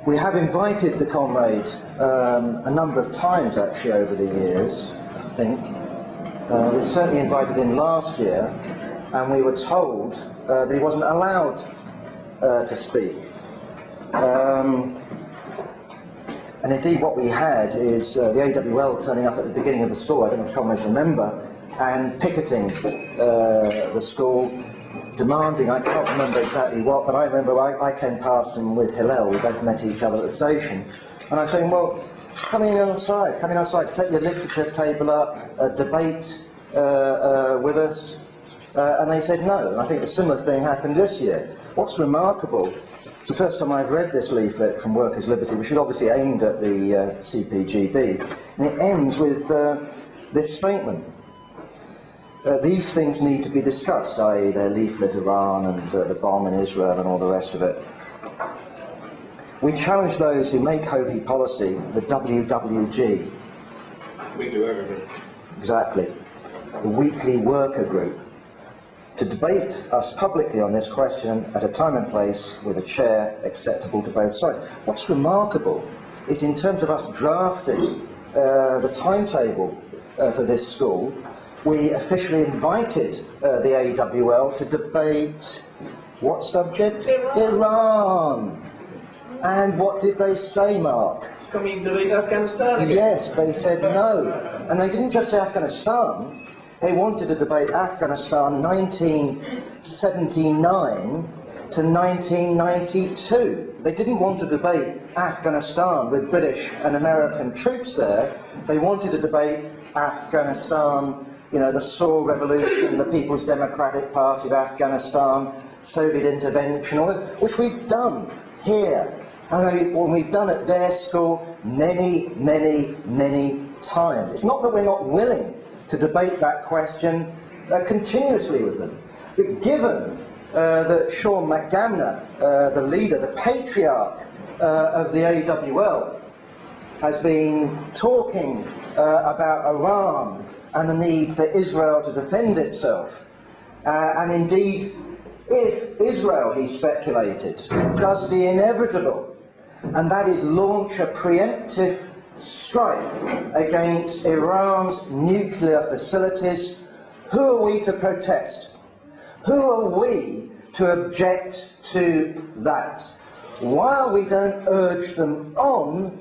We have invited the Conrad a number of times actually over the years, I think. We were certainly invited in last year, and we were told that he wasn't allowed to speak. And indeed what we had is the AWL turning up at the beginning of the school, I don't know if comrades remember, and picketing the school, demanding, I can't remember exactly what, but I remember I came past them with Hillel, we both met each other at the station, and I was saying, well, come outside, set your literature table up, debate with us, and they said no. And I think a similar thing happened this year. What's remarkable, it's the first time I've read this leaflet from Workers' Liberty, which is obviously aimed at the CPGB, and it ends with this statement. These things need to be discussed, i.e. their leaflet Iran and the bomb in Israel and all the rest of it. We challenge those who make Hopi policy, the WWG. Weekly Worker Group. Exactly. The Weekly Worker Group. To debate us publicly on this question at a time and place with a chair acceptable to both sides. What's remarkable is in terms of us drafting the timetable for this school, we officially invited the AWL to debate what subject? Iran. And what did they say, Mark? Can we debate Afghanistan again? Yes, they said no. And they didn't just say Afghanistan, they wanted to debate Afghanistan 1979 to 1992. They didn't want to debate Afghanistan with British and American troops there. They wanted to debate Afghanistan, you know, the Saur Revolution, the People's Democratic Party of Afghanistan, Soviet intervention, which we've done here. And when we've done at their school many, many, many times. It's not that we're not willing to debate that question continuously with them. But given that Sean McGamner, the leader, the patriarch of the AWL, has been talking about Iran and the need for Israel to defend itself, and indeed, if Israel, he speculated, does the inevitable, and that is launch a preemptive strike against Iran's nuclear facilities, who are we to protest? Who are we to object to that? While we don't urge them on,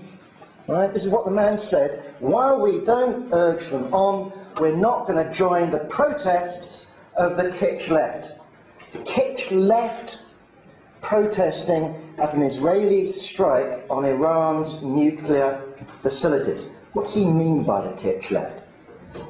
right, this is what the man said, while we don't urge them on, we're not going to join the protests of the kitsch left. The kitsch left protesting at an Israeli strike on Iran's nuclear facilities. What's he mean by the kitsch left?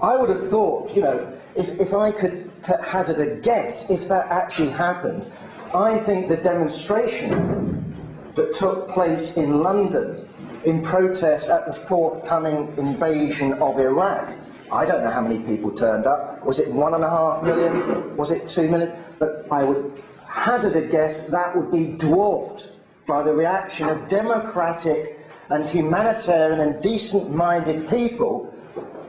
I would have thought, you know, if I could hazard a guess, if that actually happened, I think the demonstration that took place in London in protest at the forthcoming invasion of Iraq, I don't know how many people turned up. Was it 1.5 million? Was it 2 million? But I would hazard a guess that would be dwarfed by the reaction of democratic and humanitarian and decent-minded people.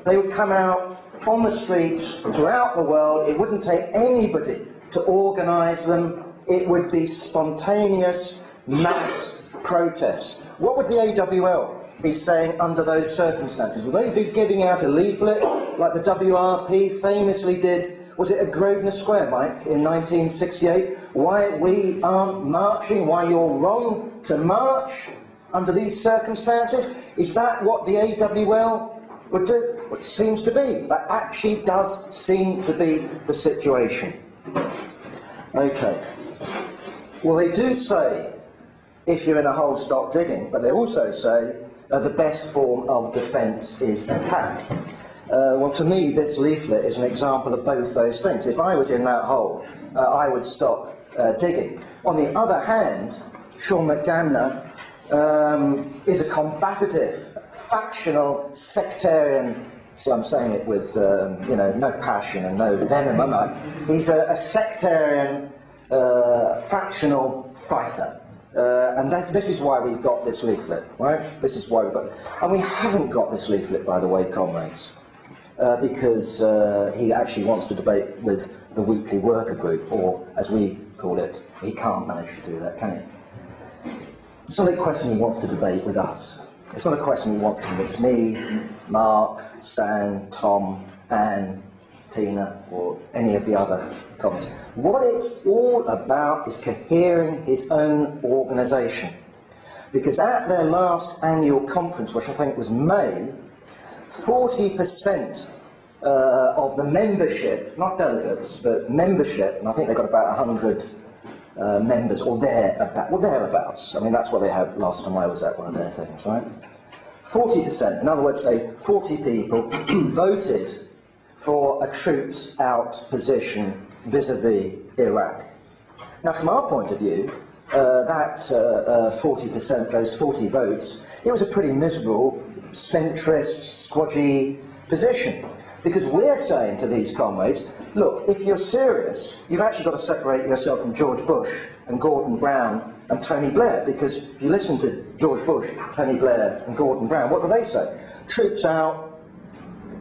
They would come out on the streets throughout the world. It wouldn't take anybody to organise them. It would be spontaneous mass protests. What would the AWL be saying under those circumstances? Would they be giving out a leaflet like the WRP famously did? Was it at Grosvenor Square, Mike, in 1968? Why we aren't marching, why you're wrong to march under these circumstances? Is that what the AWL would do? Well, it seems to be. That actually does seem to be the situation. Okay. Well, they do say, if you're in a hole, stop digging, but they also say the best form of defence is attack. Well, to me, this leaflet is an example of both those things. If I was in that hole, I would stop digging. On the other hand, Sean McGamner is a combative, factional, sectarian. See, I'm saying it with you know, no passion and no venom, am I? He's a sectarian, factional fighter. And this is why we've got this leaflet, right? This is why we've got it. And we haven't got this leaflet, by the way, comrades, because he actually wants to debate with the Weekly Worker Group, or as we call it, he can't manage to do that, can he? It's not a question he wants to debate with us. It's not a question he wants to convince me, Mark, Stan, Tom, Anne, Tina, or any of the other comments. What it's all about is cohering his own organisation. Because at their last annual conference, which I think was May, 40% of the membership, not delegates, but membership, and I think they've got about 100 members, or thereabouts. I mean, that's what they had last time I was at one of their things, right? 40%, in other words, say 40 people voted for a troops out position vis-a-vis Iraq. Now, from our point of view, that 40%, those 40 votes, it was a pretty miserable, centrist, squadgy position. Because we're saying to these comrades, look, if you're serious, you've actually got to separate yourself from George Bush and Gordon Brown and Tony Blair. Because if you listen to George Bush, Tony Blair and Gordon Brown, what do they say? Troops out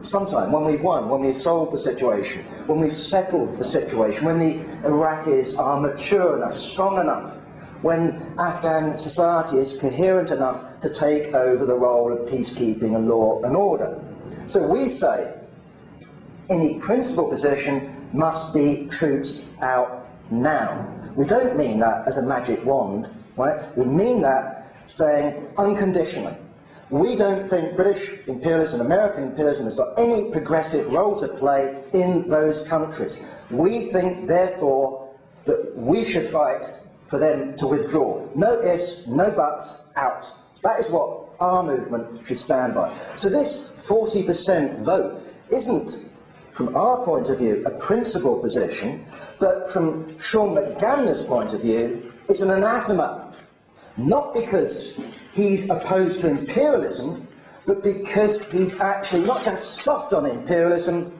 sometime, when we've won, when we've solved the situation, when we've settled the situation, when the Iraqis are mature enough, strong enough, when Afghan society is coherent enough to take over the role of peacekeeping and law and order. So we say, any principal position must be troops out now. We don't mean that as a magic wand, right? We mean that saying unconditionally. We don't think British imperialism, American imperialism has got any progressive role to play in those countries. We think, therefore, that we should fight for them to withdraw. No ifs, no buts, out. That is what our movement should stand by. So this 40% vote isn't, from our point of view, a principal position, but from Sean McGamner's point of view, it's an anathema. Not because he's opposed to imperialism, but because he's actually not just soft on imperialism,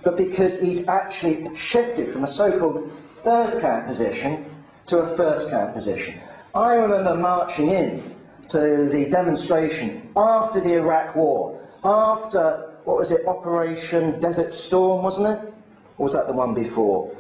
but because he's actually shifted from a so-called third camp position to a first camp position. I remember marching in to the demonstration after the Iraq War, after, what was it, Operation Desert Storm, wasn't it? Or was that the one before?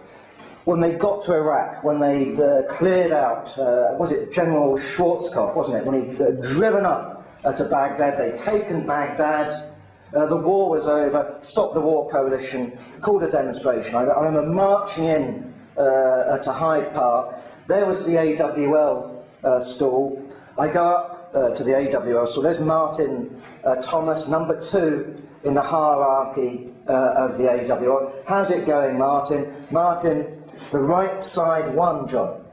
When they got to Iraq, when they'd cleared out, was it General Schwarzkopf, wasn't it? When he'd driven up to Baghdad, they'd taken Baghdad, the war was over, stopped the war coalition, called a demonstration. I remember marching in to Hyde Park. There was the AWL stall. I go up to the AWL stall. There's Martin Thomas, number 2 in the hierarchy of the AWL. How's it going, Martin? Martin, the right side won, John.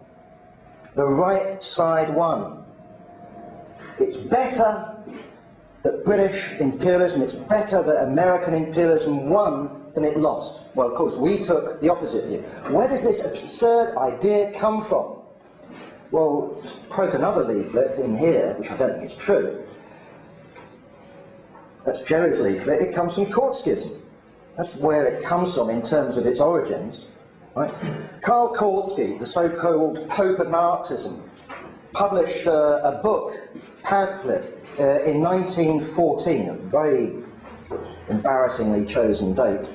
The right side won. It's better that British imperialism, it's better that American imperialism won than it lost. Well, of course, we took the opposite view. Where does this absurd idea come from? Well, to quote another leaflet in here, which I don't think is true, that's Jerry's leaflet, it comes from Kautskyism. That's where it comes from in terms of its origins. Right? Karl Kautsky, the so-called Pope of Marxism, published a book, pamphlet, in 1914, a very embarrassingly chosen date.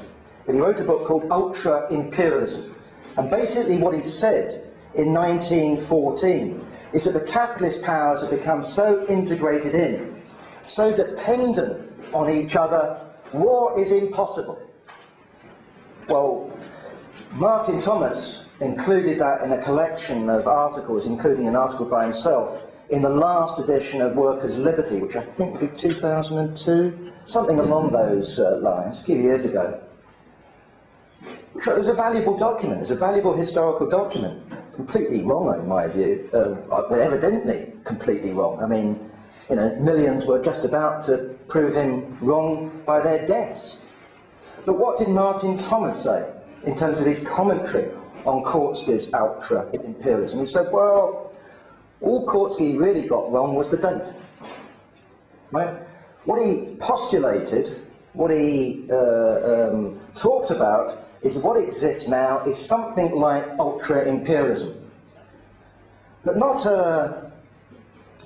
But he wrote a book called Ultra-Imperialism. And basically what he said in 1914 is that the capitalist powers have become so integrated in, so dependent on each other, war is impossible. Well, Martin Thomas included that in a collection of articles, including an article by himself, in the last edition of Workers' Liberty, which I think would be 2002, something along those lines, a few years ago. So it was a valuable document, it was a valuable historical document. Completely wrong, in my view, well, evidently completely wrong. I mean, you know, millions were just about to prove him wrong by their deaths. But what did Martin Thomas say in terms of his commentary on Kautsky's ultra-imperialism? He said, well, all Kautsky really got wrong was the date. Right? What he postulated, what he talked about, is what exists now is something like ultra-imperialism. But not a,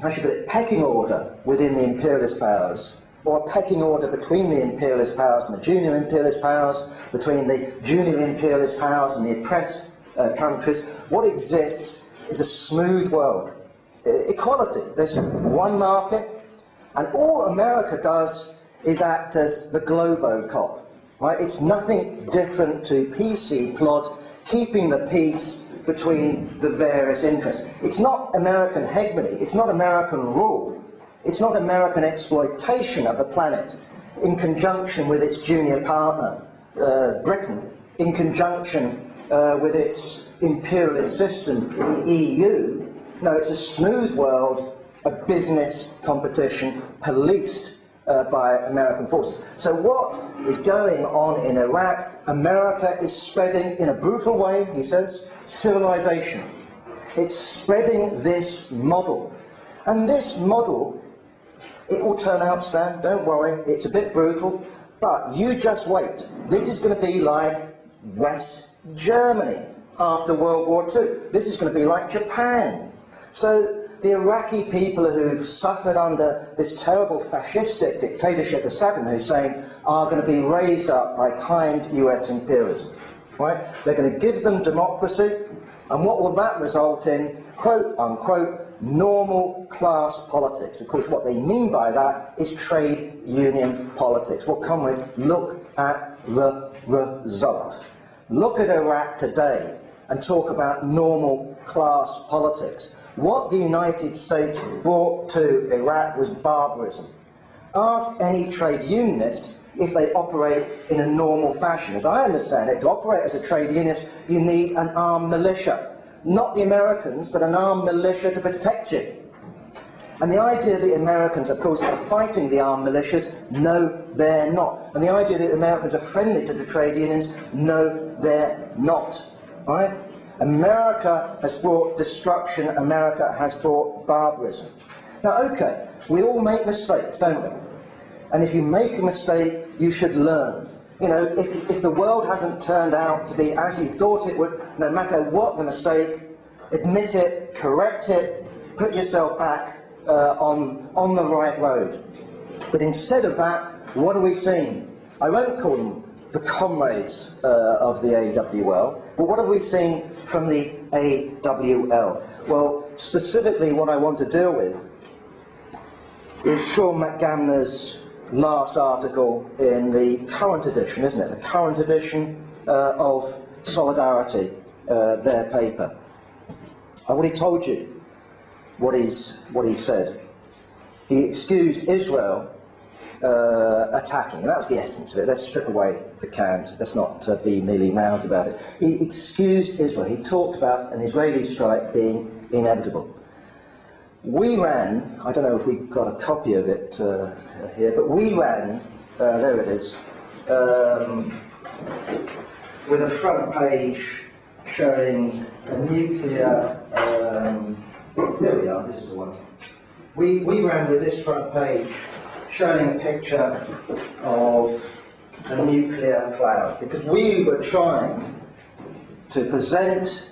how should I put it, pecking order within the imperialist powers, or a pecking order between the imperialist powers and the junior imperialist powers, between the junior imperialist powers and the oppressed countries. What exists is a smooth world. equality. There's one market, and all America does is act as the Globocop. Right? It's nothing different to PC plot, keeping the peace between the various interests. It's not American hegemony, it's not American rule, it's not American exploitation of the planet in conjunction with its junior partner, Britain, in conjunction with its imperialist system, the EU. No, it's a smooth world of business competition policed by American forces. So what is going on in Iraq? America is spreading, in a brutal way, he says, civilization. It's spreading this model. And this model, it will turn out, Stan, don't worry, it's a bit brutal, but you just wait. This is going to be like West Germany after World War II. This is going to be like Japan. So the Iraqi people who've suffered under this terrible fascistic dictatorship of Saddam Hussein are going to be raised up by kind US imperialism. Right? They're going to give them democracy, and what will that result in? Quote unquote, normal class politics. Of course, what they mean by that is trade union politics. Well, comrades, look at the result. Look at Iraq today and talk about normal class politics. What the United States brought to Iraq was barbarism. Ask any trade unionist if they operate in a normal fashion. As I understand it, to operate as a trade unionist, you need an armed militia. Not the Americans, but an armed militia to protect you. And the idea that the Americans, of course, are fighting the armed militias, no, they're not. And the idea that the Americans are friendly to the trade unions, no, they're not. All right? America has brought destruction, America has brought barbarism. Now, okay, we all make mistakes, don't we? And if you make a mistake, you should learn. You know, if the world hasn't turned out to be as you thought it would, no matter what the mistake, admit it, correct it, put yourself back on the right road. But instead of that, what are we seeing? I won't call them the comrades of the AWL, but what have we seen from the AWL? Well, specifically what I want to deal with is Sean McGamner's last article in the current edition, isn't it? The current edition of Solidarity, their paper. I've already told you what he said. He excused Israel attacking, and that was the essence of it. Let's strip away the cant, let's not be merely round about it. He excused Israel. He talked about an Israeli strike being inevitable. We ran, I don't know if we've got a copy of it here, but we ran, there it is, with a front page showing a nuclear, there we are, this is the one. We ran with this front page showing a picture of a nuclear cloud, because we were trying to present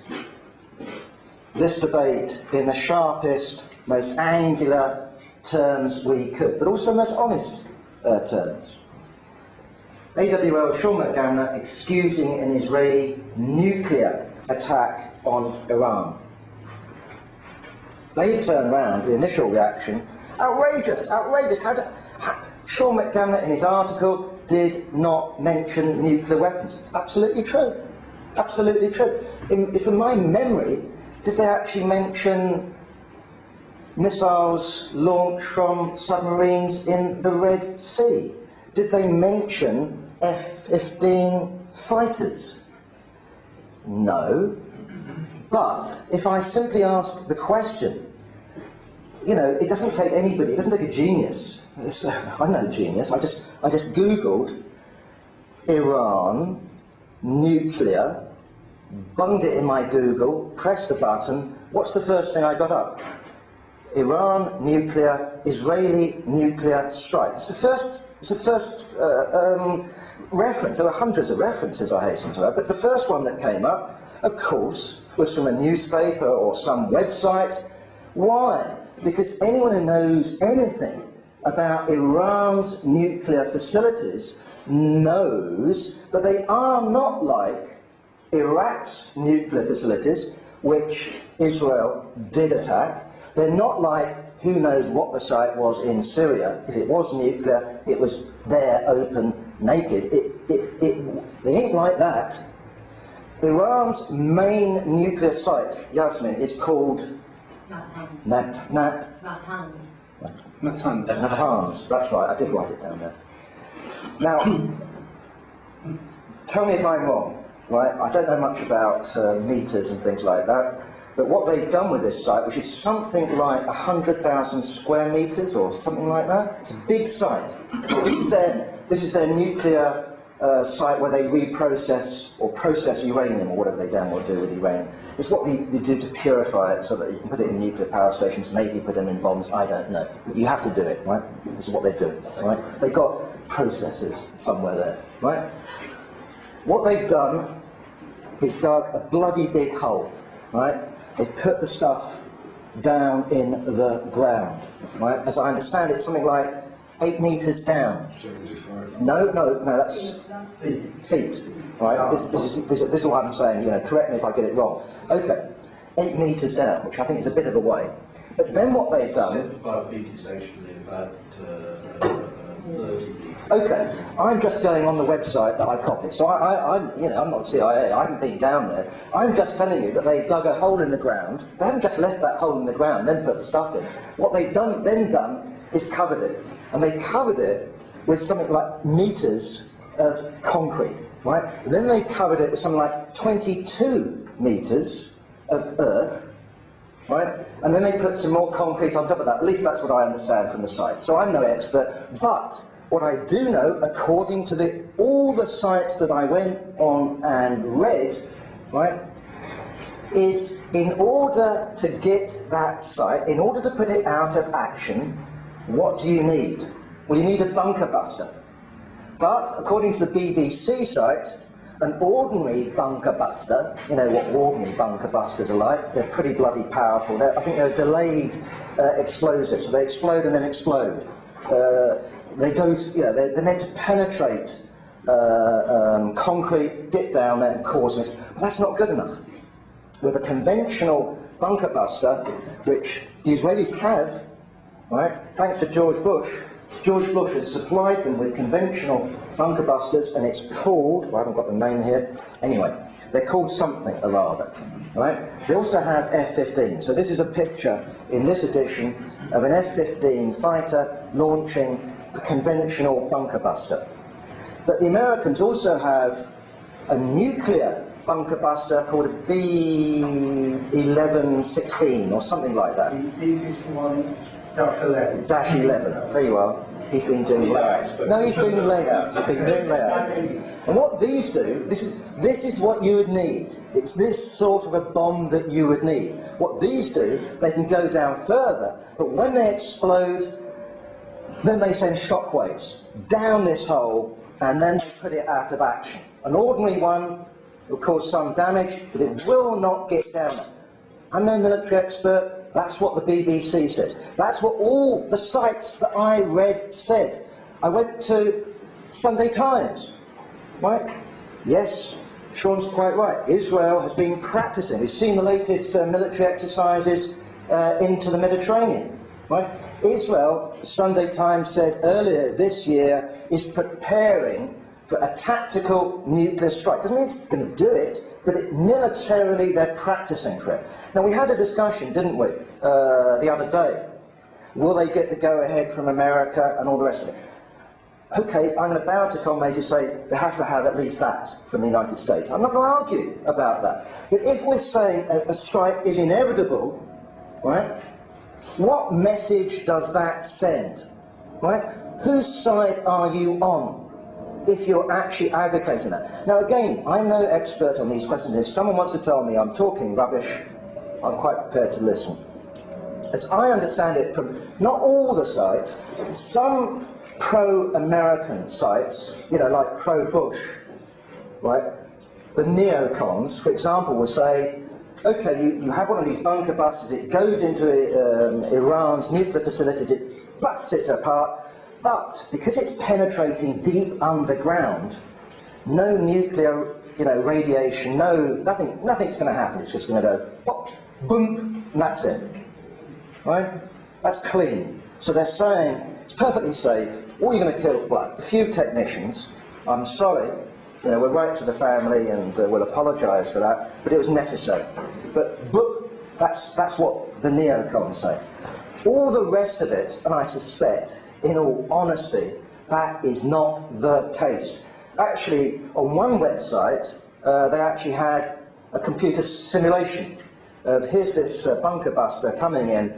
this debate in the sharpest, most angular terms we could, but also most honest terms. AWL Sean McGamner excusing an Israeli nuclear attack on Iran. They turned around, the initial reaction, outrageous, outrageous. Sean McGamner in his article did not mention nuclear weapons. It's absolutely true. Absolutely true. If in my memory, did they actually mention missiles launched from submarines in the Red Sea? Did they mention F-15 fighters? No. But if I simply ask the question, you know, it doesn't take anybody, it doesn't take a genius. I'm no genius. I just Googled Iran nuclear, bunged it in my Google, pressed the button. What's the first thing I got up? Iran nuclear, Israeli nuclear strike. It's the first reference. There were hundreds of references, I hasten to add, but the first one that came up, of course, was from a newspaper or some website. Why? Because anyone who knows anything about Iran's nuclear facilities knows that they are not like Iraq's nuclear facilities, which Israel did attack. They're not like, who knows what the site was in Syria. If it was nuclear, it was there, open, naked. They ain't like that. Iran's main nuclear site, Yasmin, is called Natanz. That's right, I did write it down there. Now, tell me if I'm wrong, right? I don't know much about meters and things like that, but what they've done with this site, which is something like 100,000 square meters or something like that, it's a big site. This is their nuclear site where they reprocess or process uranium or whatever they damn well do with uranium. It's what they do to purify it so that you can put it in nuclear power stations, maybe put them in bombs, I don't know. But you have to do it, right? This is what they're doing, right? They've got processes somewhere there, right? What they've done is dug a bloody big hole, right? They put the stuff down in the ground, right? As I understand it, something like 8 meters down. 75. No, that's feet. Right? This is what I'm saying. You know, correct me if I get it wrong. Okay, 8 meters down, which I think is a bit of a way. But then what they've done. 75 feet is actually about 30 meters. Okay, I'm just going on the website that I copied. So I'm not CIA. I haven't been down there. I'm just telling you that they dug a hole in the ground. They haven't just left that hole in the ground, then put the stuff in. What they've done is covered it, and they covered it with something like meters of concrete, right? Then they covered it with something like 22 meters of earth, right? And then they put some more concrete on top of that. At least that's what I understand from the site. So I'm no expert, but what I do know, according to all the sites that I went on and read, right, is in order to get that site, in order to put it out of action, what do you need? Well, you need a bunker buster. But according to the BBC site, an ordinary bunker buster, you know what ordinary bunker busters are like, they're pretty bloody powerful. I think they're delayed explosives, so they explode and then explode. They go, they're meant to penetrate concrete, dip down there and cause it. But that's not good enough. With a conventional bunker buster, which the Israelis have, right, thanks to George Bush has supplied them with conventional bunker busters, and it's called, I haven't got the name here, anyway, they're called something or other, right? They also have F-15, so this is a picture in this edition of an F-15 fighter launching a conventional bunker buster. But the Americans also have a nuclear bunker buster called a B-1116 or something like that. B-61-11. There you are. He's been doing layouts. No, he's doing layouts. He's been doing layouts. And what these do, this is what you would need. It's this sort of a bomb that you would need. What these do, they can go down further, but when they explode, then they send shockwaves down this hole, and then they put it out of action. An ordinary one will cause some damage, but it will not get down there. I'm no military expert. That's what the BBC says. That's what all the sites that I read said. I went to Sunday Times, right? Yes, Sean's quite right. Israel has been practicing. We've seen the latest military exercises into the Mediterranean, right? Israel, Sunday Times said earlier this year, is preparing for a tactical nuclear strike. Doesn't mean it's going to do it, but militarily they're practicing for it. Now, we had a discussion, didn't we, the other day. Will they get the go-ahead from America and all the rest of it? Okay, I'm going to bow to comrades who say they have to have at least that from the United States. I'm not going to argue about that. But if we're saying a strike is inevitable, right, what message does that send, right? Whose side are you on if you're actually advocating that? Now again, I'm no expert on these questions. If someone wants to tell me I'm talking rubbish, I'm quite prepared to listen. As I understand it from not all the sites, some pro-American sites, like pro-Bush, right? The neocons, for example, will say, okay, you have one of these bunker busters, it goes into Iran's nuclear facilities, it busts it apart, but because it's penetrating deep underground, no nuclear, radiation, nothing's going to happen. It's just going to go pop, boom, and that's it. right? That's clean. So they're saying it's perfectly safe. All you're going to kill, well, a few technicians. I'm sorry. You know, we'll write to the family and we'll apologise for that, but it was necessary. But that's what the neocons say. All the rest of it, and I suspect, in all honesty, that is not the case. Actually, on one website, they actually had a computer simulation of here's this bunker buster coming in.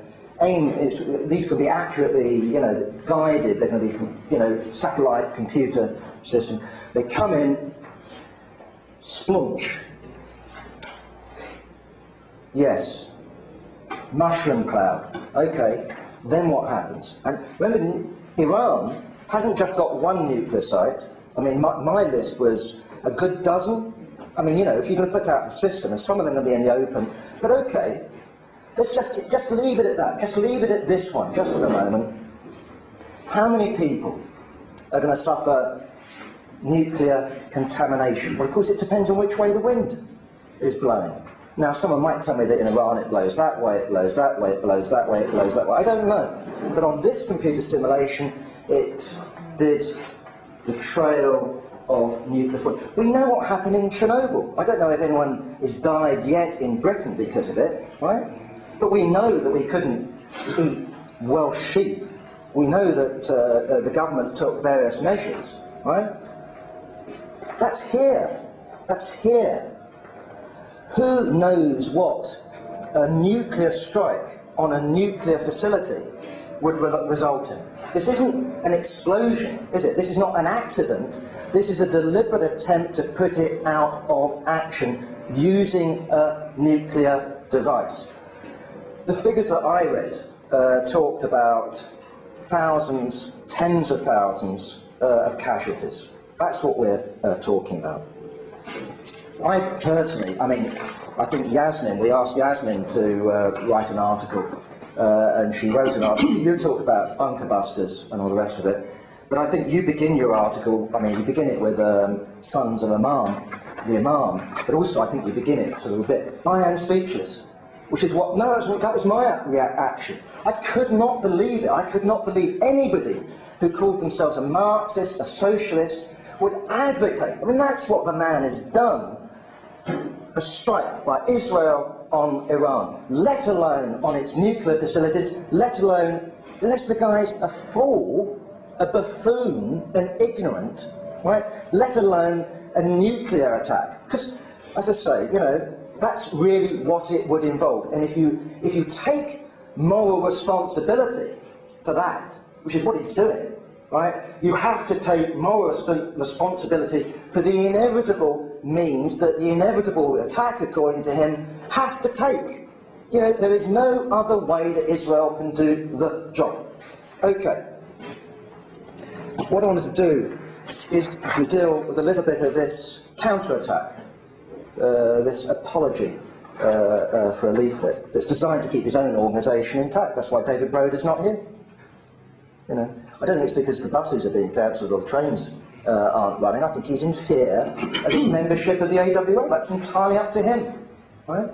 These could be accurately, you know, guided. They're going to be, you know, satellite computer system. They come in, splunch. Yes. Mushroom cloud. Okay. Then what happens? And remember, Iran hasn't just got one nuclear site. I mean, my list was a good dozen. I mean, you know, if you're going to put out the system, and some of them are going to be in the open. But okay, let's just leave it at that. Just leave it at this one, just for the moment. How many people are going to suffer nuclear contamination? Well, of course, it depends on which way the wind is blowing. Now, someone might tell me that in Iran it blows that way, it blows that way, it blows that way, it blows that way. I don't know. But on this computer simulation, it did the trail of nuclear foot. We know what happened in Chernobyl. I don't know if anyone has died yet in Britain because of it, right? But we know that we couldn't eat Welsh sheep. We know that the government took various measures, right? That's here. That's here. Who knows what a nuclear strike on a nuclear facility would result in? This isn't an explosion, is it? This is not an accident. This is a deliberate attempt to put it out of action using a nuclear device. The figures that I read talked about thousands, tens of thousands of casualties. That's what we're talking about. I personally, I think Yasmin, we asked Yasmin to write an article, and she wrote an article. You talk about bunker busters and all the rest of it, but I think you begin your article, you begin it with Sons of Imam, the Imam, but also I think you begin it sort of a bit, I am speechless, which is what, no, that was my reaction. I could not believe it. I could not believe anybody who called themselves a Marxist, a socialist, would advocate. That's what the man has done. A strike by Israel on Iran, let alone on its nuclear facilities, let alone, unless the guy's a fool, a buffoon, an ignorant, right? Let alone a nuclear attack. Because, as I say, that's really what it would involve. And if you take moral responsibility for that, which is what he's doing, right? You have to take moral responsibility for the inevitable means that the inevitable attack, according to him, has to take. There is no other way that Israel can do the job. Okay. What I wanted to do is to deal with a little bit of this counterattack, this apology for a leaflet that's designed to keep his own organisation intact. That's why David Broder's not here. I don't think it's because the buses are being cancelled or the trains aren't running. I think he's in fear of his membership of the AWL. That's entirely up to him, right?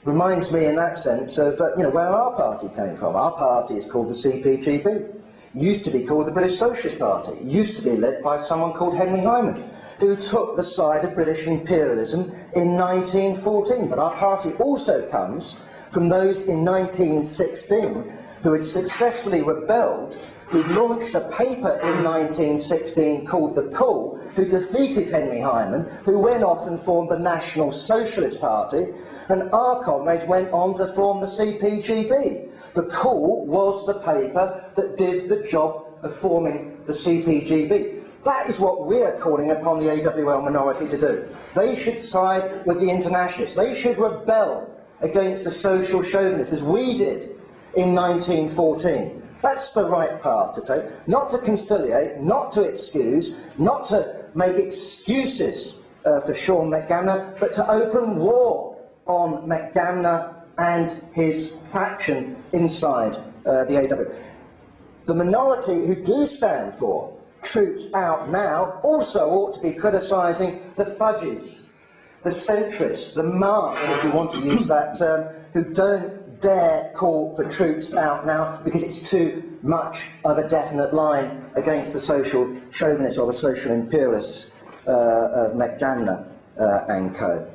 Reminds me in that sense of where our party came from. Our party is called the CPGB. Used to be called the British Socialist Party. Used to be led by someone called Henry Hyman, who took the side of British imperialism in 1914. But our party also comes from those in 1916 who had successfully rebelled, who launched a paper in 1916 called The Call, who defeated Henry Hyman, who went off and formed the National Socialist Party, and our comrades went on to form the CPGB. The Call was the paper that did the job of forming the CPGB. That is what we're calling upon the AWL minority to do. They should side with the internationalists. They should rebel against the social chauvinists, as we did in 1914. That's the right path to take. Not to conciliate, not to excuse, not to make excuses for Sean McGamner, but to open war on McGamner and his faction inside the AWL. The minority who do stand for troops out now also ought to be criticising the fudges, the centrists, the marks, if you want to use that term, who don't dare call for troops out now because it's too much of a definite line against the social chauvinists or the social imperialists of McGanna and co.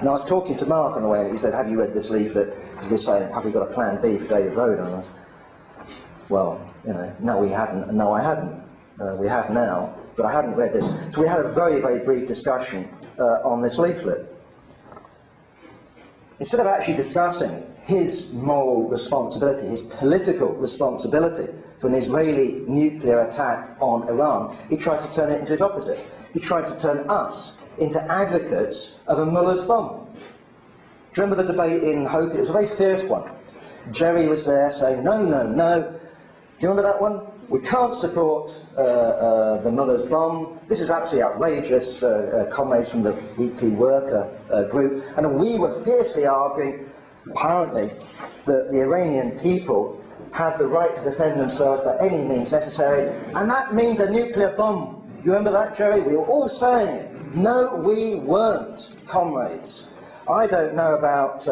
And I was talking to Mark on the way, and he said, "Have you read this leaflet?" Because we were saying, "Have we got a plan B for David Road?" And I was, well, you know, no, we hadn't, and no, I hadn't. We have now, but I hadn't read this. So we had a very, very brief discussion on this leaflet. Instead of actually discussing his moral responsibility, his political responsibility for an Israeli nuclear attack on Iran, he tries to turn it into his opposite. He tries to turn us into advocates of a Muller's bomb. Do you remember the debate in Hope? It was a very fierce one. Jerry was there saying, no, no, no. Do you remember that one? We can't support the Muller's bomb. This is absolutely outrageous, comrades from the Weekly Worker group. And we were fiercely arguing, apparently, that the Iranian people have the right to defend themselves by any means necessary, and that means a nuclear bomb. You remember that, Jerry? We were all saying it. No, we weren't, comrades. I don't know about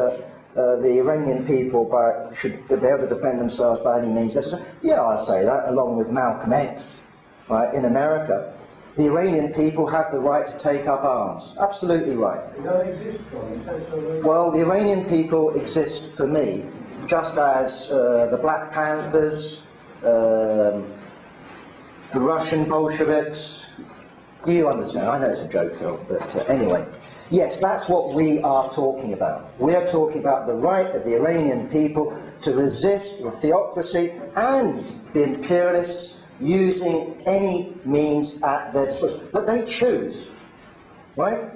the Iranian people should be able to defend themselves by any means necessary. Yeah, I say that, along with Malcolm X, right, in America. The Iranian people have the right to take up arms. Absolutely right. They don't exist, John. Well, the Iranian people exist for me, just as the Black Panthers, the Russian Bolsheviks. You understand, I know it's a joke, Phil, but anyway. Yes, that's what we are talking about. We are talking about the right of the Iranian people to resist the theocracy and the imperialists using any means at their disposal that they choose, right?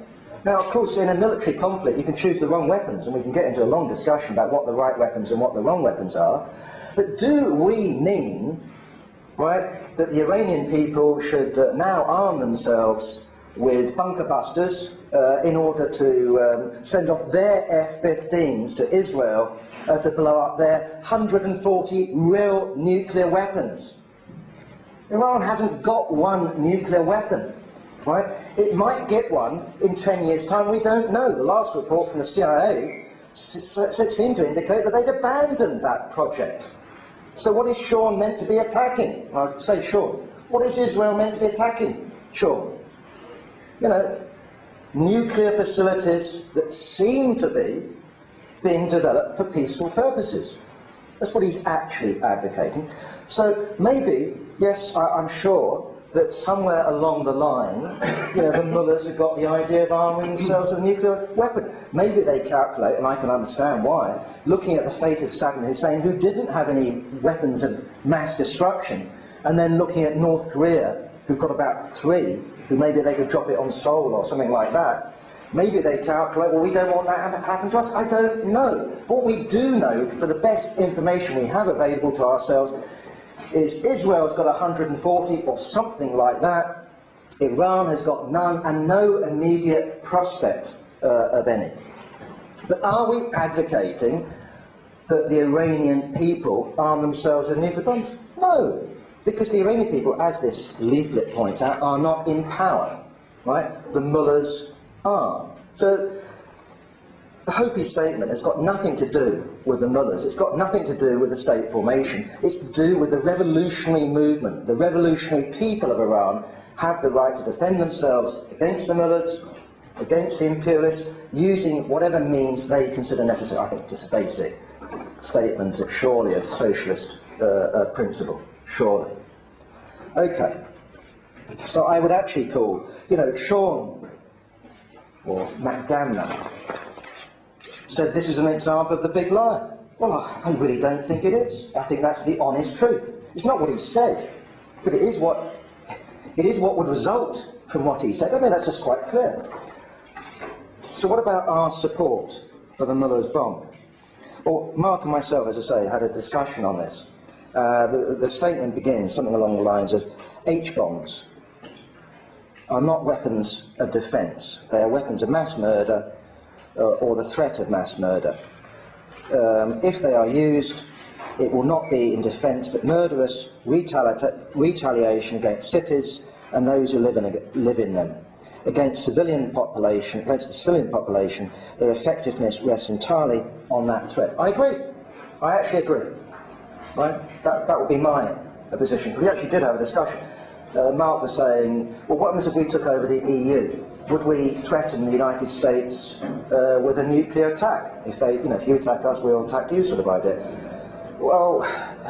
Now, of course, in a military conflict, you can choose the wrong weapons, and we can get into a long discussion about what the right weapons and what the wrong weapons are. But do we mean, right, that the Iranian people should now arm themselves with bunker busters in order to send off their F-15s to Israel to blow up their 140 real nuclear weapons? Iran hasn't got one nuclear weapon, right? It might get one in 10 years' time, we don't know. The last report from the CIA seemed to indicate that they'd abandoned that project. So what is Sean meant to be attacking? I say Sean. What is Israel meant to be attacking, Sean? You know, nuclear facilities that seem to be being developed for peaceful purposes. That's what he's actually advocating. So maybe, yes, I'm sure that somewhere along the line, you know, the mullahs have got the idea of arming themselves with a nuclear weapon. Maybe they calculate, and I can understand why, looking at the fate of Saddam Hussein, who didn't have any weapons of mass destruction, and then looking at North Korea, who've got about 3, who maybe they could drop it on Seoul or something like that. Maybe they calculate, well, we don't want that to happen to us. I don't know. What we do know, for the best information we have available to ourselves, is Israel's got 140 or something like that. Iran has got none and no immediate prospect of any. But are we advocating that the Iranian people arm themselves with nuclear bombs? No. Because the Iranian people, as this leaflet points out, are not in power, right? The mullahs are. So the Hopi statement has got nothing to do with the mullahs. It's got nothing to do with the state formation. It's to do with the revolutionary movement. The revolutionary people of Iran have the right to defend themselves against the mullahs, against the imperialists, using whatever means they consider necessary. I think it's just a basic statement, surely, of socialist principle. Surely. Okay. So I would actually call, you know, Sean or McDamna said this is an example of the big lie. Well, I really don't think it is. I think that's the honest truth. It's not what he said, but it is what would result from what he said. I mean, that's just quite clear. So what about our support for the Muller's bomb? Well, Mark and myself, as I say, had a discussion on this. The statement begins something along the lines of H-bombs are not weapons of defence. They are weapons of mass murder or the threat of mass murder. If they are used, it will not be in defence but murderous retaliation against cities and those who live in them. against the civilian population, their effectiveness rests entirely on that threat. I agree. I actually agree. Right? That would be my position. We actually did have a discussion. Mark was saying, well, what happens if we took over the EU? Would we threaten the United States with a nuclear attack? If they, if you attack us, we'll attack you, sort of idea. Well,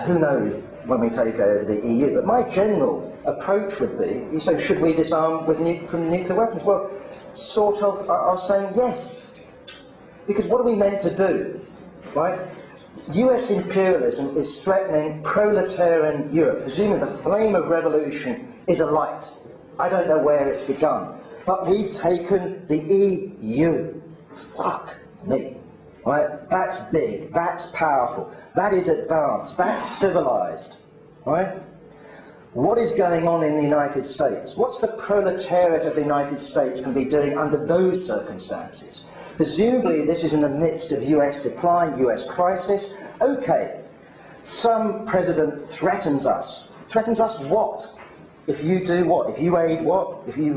who knows when we take over the EU? But my general approach would be, you say, should we disarm from nuclear weapons? Well, sort of, I was saying yes. Because what are we meant to do, right? US imperialism is threatening proletarian Europe, presuming the flame of revolution is alight. I don't know where it's begun. But we've taken the EU. Fuck me. Right? That's big. That's powerful. That is advanced. That's civilized. Right? What is going on in the United States? What's the proletariat of the United States going to be doing under those circumstances? Presumably this is in the midst of US decline, US crisis. Okay, some president threatens us. Threatens us what? If you do what? If you aid what? If you...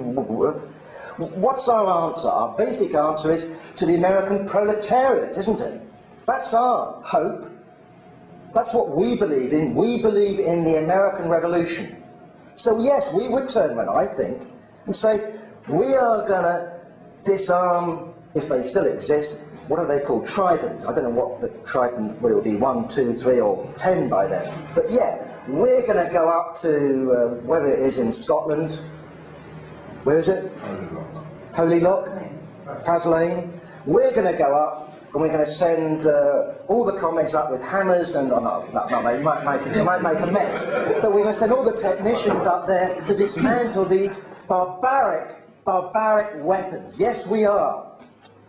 What's our answer? Our basic answer is to the American proletariat, isn't it? That's our hope. That's what we believe in. We believe in the American Revolution. So yes, we would turn around, I think, and say, we are going to disarm, if they still exist, what are they called? Trident. I don't know what the Trident will be, 1, 2, 3 or 10 by then. But yeah, we're going to go up to, whether it is in Scotland, where is it? Holylock, Faslane. We're going to go up and we're going to send all the comrades up with hammers and, they might make a mess. But we're going to send all the technicians up there to dismantle these barbaric weapons. Yes, we are.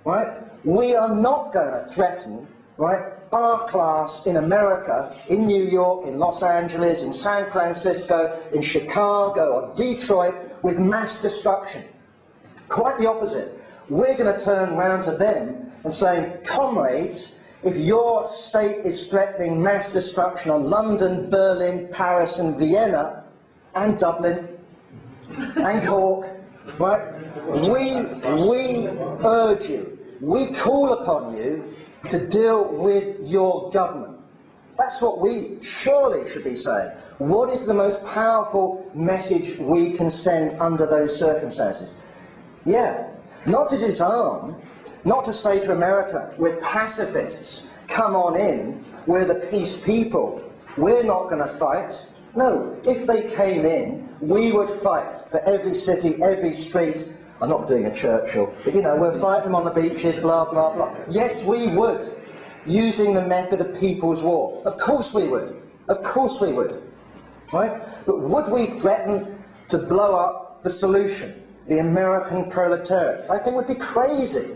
Right? We are not going to threaten, right, our class in America, in New York, in Los Angeles, in San Francisco, in Chicago or Detroit with mass destruction. Quite the opposite. We're going to turn round to them and say, comrades, if your state is threatening mass destruction on London, Berlin, Paris and Vienna, and Dublin, and Cork, right, we urge you, we call upon you to deal with your government. That's what we surely should be saying. What is the most powerful message we can send under those circumstances? Yeah, not to disarm, not to say to America, we're pacifists, come on in, we're the peace people, we're not going to fight. No, if they came in, we would fight for every city, every street. I'm not doing a Churchill, but we're fighting them on the beaches, blah, blah, blah. Yes, we would, using the method of people's war. Of course we would. Of course we would. Right? But would we threaten to blow up the solution, the American proletariat? I think would be crazy.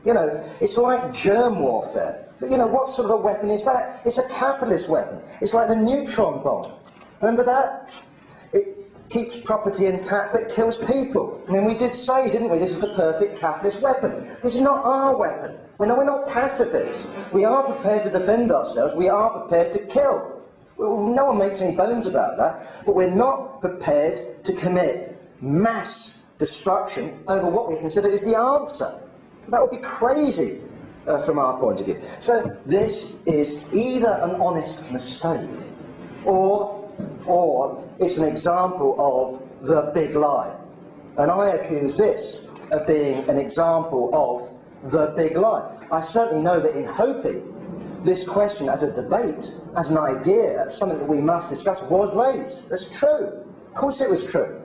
It's like germ warfare. But what sort of a weapon is that? It's a capitalist weapon. It's like the neutron bomb. Remember that? It keeps property intact but kills people. I mean, we did say, didn't we, this is the perfect capitalist weapon. This is not our weapon. We're not pacifists. We are prepared to defend ourselves. We are prepared to kill. Well, no one makes any bones about that. But we're not prepared to commit mass destruction over what we consider is the answer. That would be crazy from our point of view. So this is either an honest mistake or it's an example of the big lie. And I accuse this of being an example of the big lie. I certainly know that in Hopi, this question as a debate, as an idea, as something that we must discuss, was raised. That's true. Of course it was true.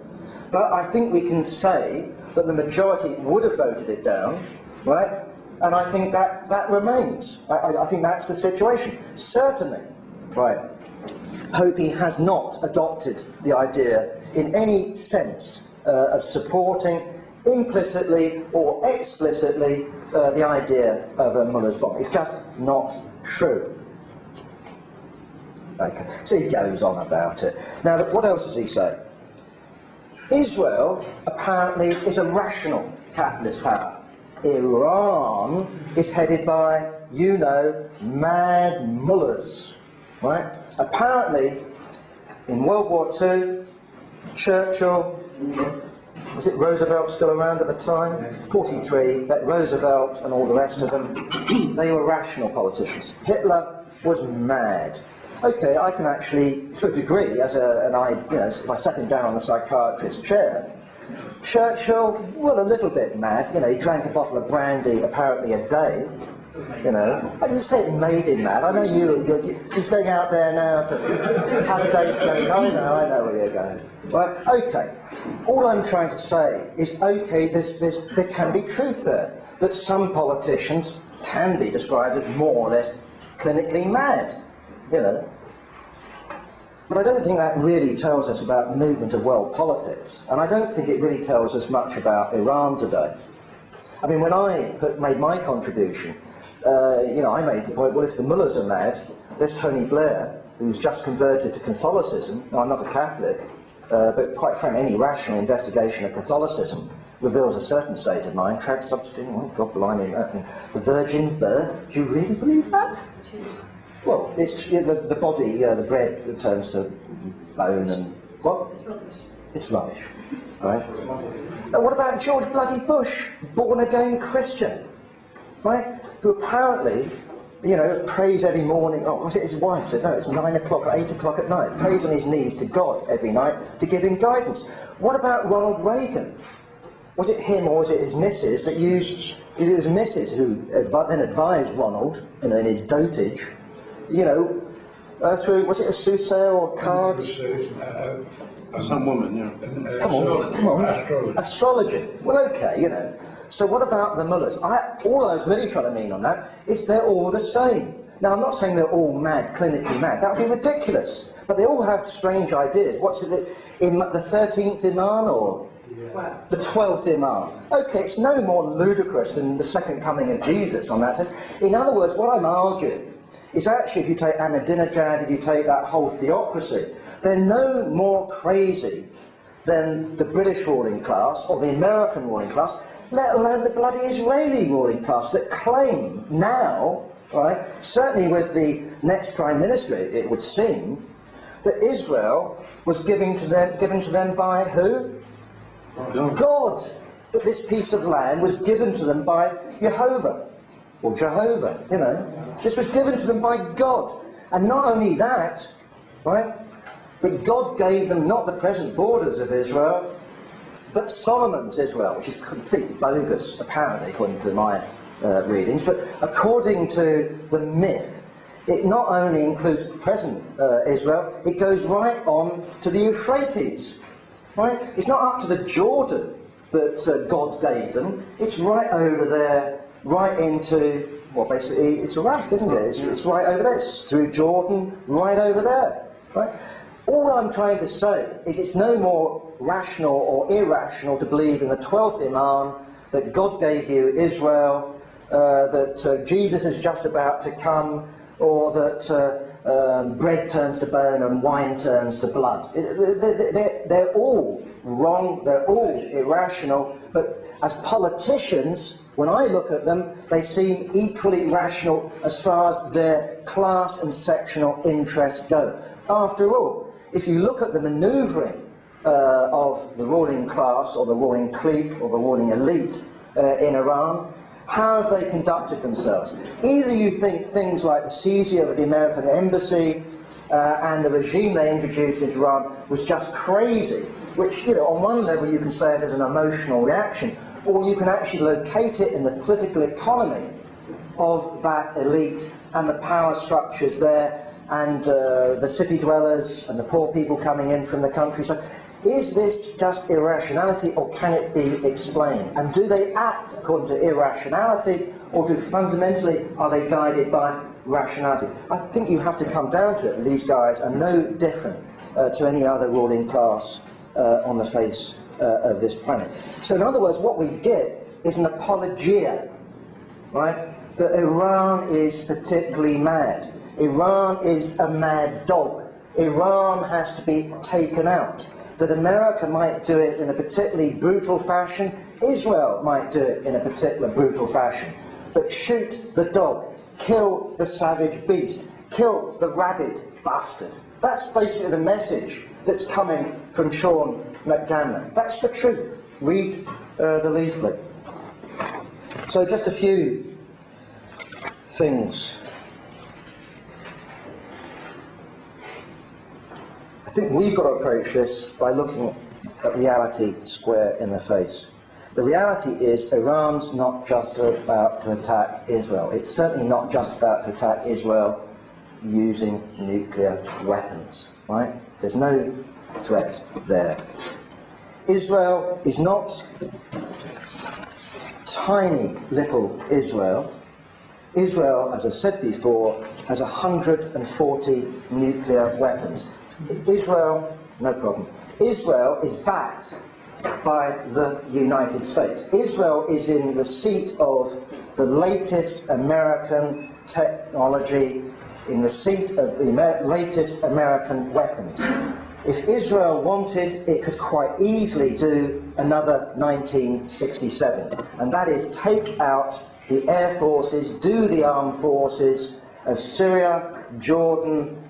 But I think we can say that the majority would have voted it down, right? And I think that remains. I think that's the situation. Certainly, right, Hopi has not adopted the idea in any sense of supporting implicitly or explicitly the idea of a Muller's bomb. It's just not true. Okay, so he goes on about it. Now, what else does he say? Israel apparently is a rational capitalist power. Iran is headed by, mad mullahs, right? Apparently, in World War II, Churchill, Was it Roosevelt still around at the time? 43, but Roosevelt and all the rest of them, they were rational politicians. Hitler was mad. Okay, I can actually, to a degree, if I sat him down on the psychiatrist's chair, Churchill, well, a little bit mad. He drank a bottle of brandy apparently a day. I didn't say it made him mad. I know he's going out there now to have a day's smoke. I know where you're going. Right, okay. All I'm trying to say is, okay, there can be truth there. That some politicians can be described as more or less clinically mad, But I don't think that really tells us about the movement of world politics. And I don't think it really tells us much about Iran today. I mean, when I made my contribution, I made the point, well, if the mullahs are mad, there's Tony Blair, who's just converted to Catholicism. Now, I'm not a Catholic, but quite frankly, any rational investigation of Catholicism reveals a certain state of mind. God blimey, the virgin birth, do you really believe that? Well, it's the body, the bread turns to bone and what? It's rubbish. It's rubbish, right? What about George Bloody Bush, born-again Christian, right? Who apparently, prays every morning. Oh, was it his wife said? No, it's 9 o'clock or 8 o'clock at night. Prays on his knees to God every night to give him guidance. What about Ronald Reagan? Was it him or was it his missus that used? It was missus who then advised Ronald, in his dotage. Through, was it a soothsayer or cards? Some woman, yeah. Come on. Astrology. Well, okay, So what about the mullahs? All I was really trying to mean on that is they're all the same. Now, I'm not saying they're all mad, clinically mad. That would be ridiculous. But they all have strange ideas. What's it, the 13th Imam or the 12th Imam? Okay, it's no more ludicrous than the second coming of Jesus on that sense. In other words, what I'm arguing is actually, if you take Ahmadinejad, if you take that whole theocracy, they're no more crazy than the British ruling class or the American ruling class, let alone the bloody Israeli ruling class that claim now, right, certainly with the next Prime Minister, it would seem, that Israel was given to them by who? God. That this piece of land was given to them by Jehovah. Or Jehovah, This was given to them by God. And not only that, right, but God gave them not the present borders of Israel, but Solomon's Israel, which is complete bogus, apparently, according to my readings. But according to the myth, it not only includes present Israel, it goes right on to the Euphrates. Right? It's not up to the Jordan that God gave them. It's right over there, right into, well, basically, it's Iraq, isn't it? It's right over there. It's through Jordan, right over there. Right? All I'm trying to say is it's no more rational or irrational to believe in the 12th Imam that God gave you Israel, that Jesus is just about to come, or that bread turns to bone and wine turns to blood. They're all wrong, they're all irrational, but as politicians, when I look at them, they seem equally rational as far as their class and sectional interests go. After all, if you look at the manoeuvring of the ruling class, or the ruling clique, or the ruling elite in Iran, how have they conducted themselves? Either you think things like the seizure of the American embassy and the regime they introduced into Iran was just crazy, which, on one level you can say it as an emotional reaction, or you can actually locate it in the political economy of that elite and the power structures there, and the city dwellers and the poor people coming in from the countryside. Is this just irrationality, or can it be explained? And do they act according to irrationality, or fundamentally are they guided by rationality? I think you have to come down to it. These guys are no different to any other ruling class on the face of this planet. So in other words, what we get is an apologia, right? That Iran is particularly mad. Iran is a mad dog. Iran has to be taken out. That America might do it in a particularly brutal fashion, Israel might do it in a particular brutal fashion. But shoot the dog, kill the savage beast, kill the rabid bastard. That's basically the message that's coming from Sean McGann. That's the truth. Read the leaflet. So just a few things. I think we've got to approach this by looking at reality square in the face. The reality is Iran's not just about to attack Israel. It's certainly not just about to attack Israel using nuclear weapons, right? There's no threat there. Israel is not tiny little Israel. Israel, as I said before, has 140 nuclear weapons. Israel, no problem. Israel is backed by the United States. Israel is in receipt of the latest American technology, in receipt of the latest American weapons. If Israel wanted, it could quite easily do another 1967, and that is take out the air forces, do the armed forces of Syria, Jordan,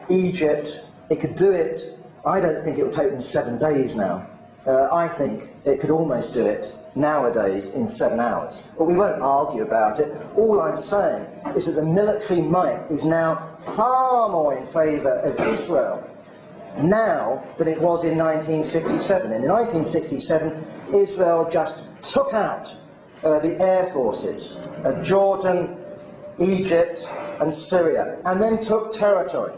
Egypt. It could do it. I don't think it would take them 7 days now. I think it could almost do it nowadays in 7 hours. But we won't argue about it. All I'm saying is that the military might is now far more in favour of Israel now than it was in 1967. In 1967, Israel just took out the air forces of Jordan, Egypt and Syria, and then took territory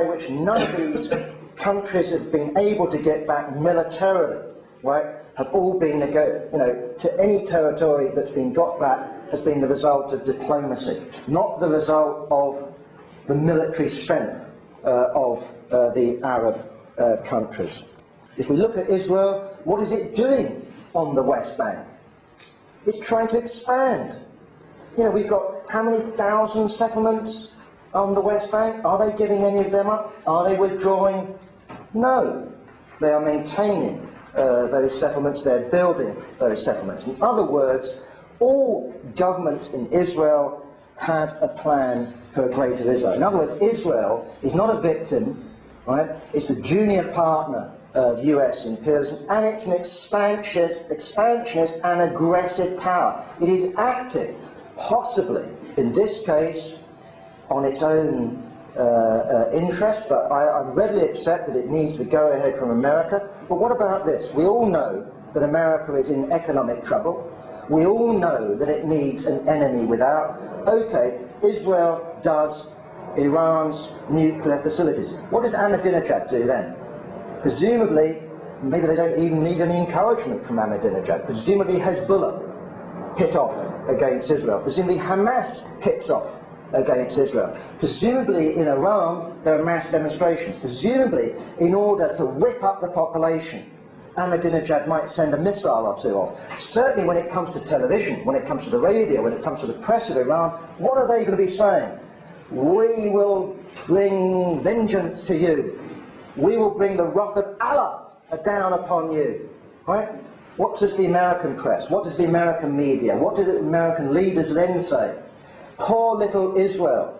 which none of these countries have been able to get back militarily, right? Have all been, to any territory that's been got back has been the result of diplomacy, not the result of the military strength of the Arab countries. If we look at Israel, what is it doing on the West Bank? It's trying to expand. We've got how many thousand settlements on the West Bank? Are they giving any of them up? Are they withdrawing? No. They are maintaining those settlements. They're building those settlements. In other words, all governments in Israel have a plan for a greater Israel. In other words, Israel is not a victim, right? It's the junior partner of US imperialism, and it's an expansionist and aggressive power. It is acting, possibly, in this case, on its own interest, but I readily accept that it needs the go-ahead from America. But what about this? We all know that America is in economic trouble. We all know that it needs an enemy without. Okay, Israel does Iran's nuclear facilities. What does Ahmadinejad do then? Presumably, maybe they don't even need any encouragement from Ahmadinejad. Presumably Hezbollah hit off against Israel. Presumably Hamas kicks off against Israel. Presumably in Iran there are mass demonstrations. Presumably in order to whip up the population, Ahmadinejad might send a missile or two off. Certainly when it comes to television, when it comes to the radio, when it comes to the press of Iran, what are they going to be saying? We will bring vengeance to you. We will bring the wrath of Allah down upon you. Right? What does the American press, what does the American media, what do the American leaders then say? Poor little Israel,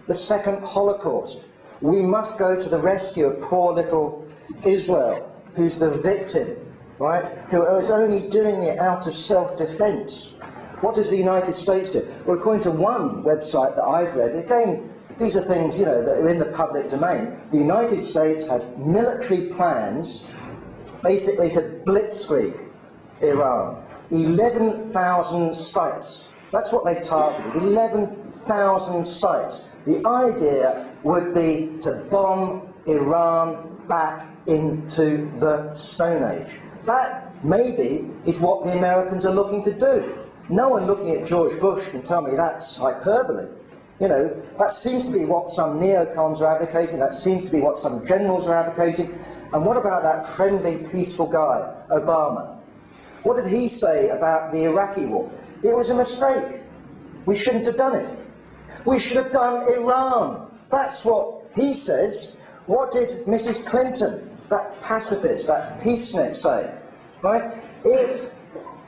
the second Holocaust. We must go to the rescue of poor little Israel, who's the victim, right? Who is only doing it out of self-defense. What does the United States do? Well, according to one website that I've read, again, these are things, that are in the public domain. The United States has military plans, basically to blitzkrieg Iran. 11,000 sites. That's what they've targeted, 11,000 sites. The idea would be to bomb Iran back into the Stone Age. That, maybe, is what the Americans are looking to do. No one looking at George Bush can tell me that's hyperbole. That seems to be what some neocons are advocating, that seems to be what some generals are advocating. And what about that friendly, peaceful guy, Obama? What did he say about the Iraqi war? It was a mistake. We shouldn't have done it. We should have done Iran. That's what he says. What did Mrs. Clinton, that pacifist, that peacenik, say? Right? If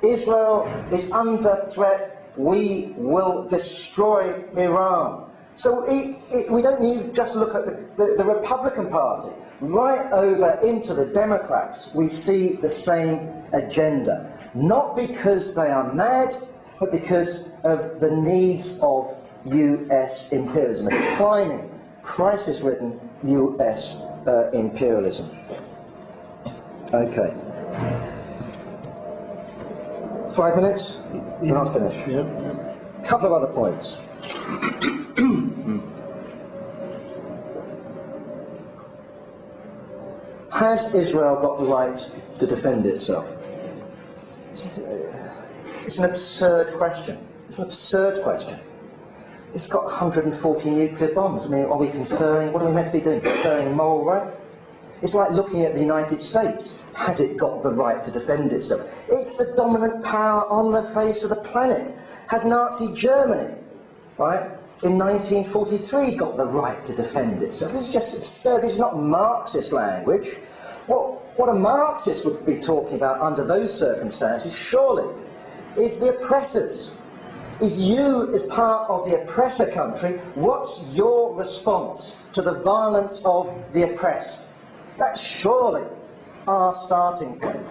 Israel is under threat, we will destroy Iran. So we don't need to just look at the Republican Party. Right over into the Democrats, we see the same agenda. Not because they are mad, but because of the needs of US imperialism, a declining, crisis-ridden US imperialism. Okay. 5 minutes, then I'll finish. Yeah. A couple of other points. Has Israel got the right to defend itself? It's an absurd question. It's an absurd question. It's got 140 nuclear bombs. I mean, are we conferring, what are we meant to be doing? Conferring moral right? It's like looking at the United States. Has it got the right to defend itself? It's the dominant power on the face of the planet. Has Nazi Germany, right, in 1943 got the right to defend itself? This is just absurd. This is not Marxist language. What a Marxist would be talking about under those circumstances, surely, is the oppressors. Is you, as part of the oppressor country, what's your response to the violence of the oppressed? That's surely our starting point.